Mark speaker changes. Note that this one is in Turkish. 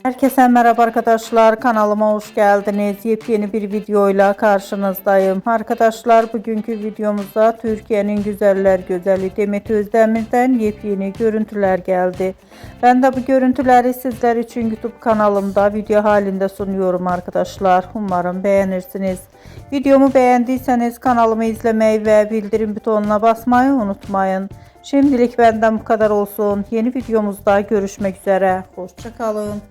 Speaker 1: Herkese merhaba arkadaşlar, kanalıma hoş geldiniz. Yepyeni bir videoyla karşınızdayım. Arkadaşlar, bugünkü videomuzda Türkiye'nin güzeller güzeli Demet Özdemir'den yepyeni görüntüler geldi. Ben de bu görüntüleri sizler için YouTube kanalımda video halinde sunuyorum arkadaşlar. Umarım beğenirsiniz. Videomu beğendiyseniz kanalımı izlemeyi ve bildirim butonuna basmayı unutmayın. Şimdilik benden bu kadar olsun. Yeni videomuzda görüşmek üzere. Hoşça kalın.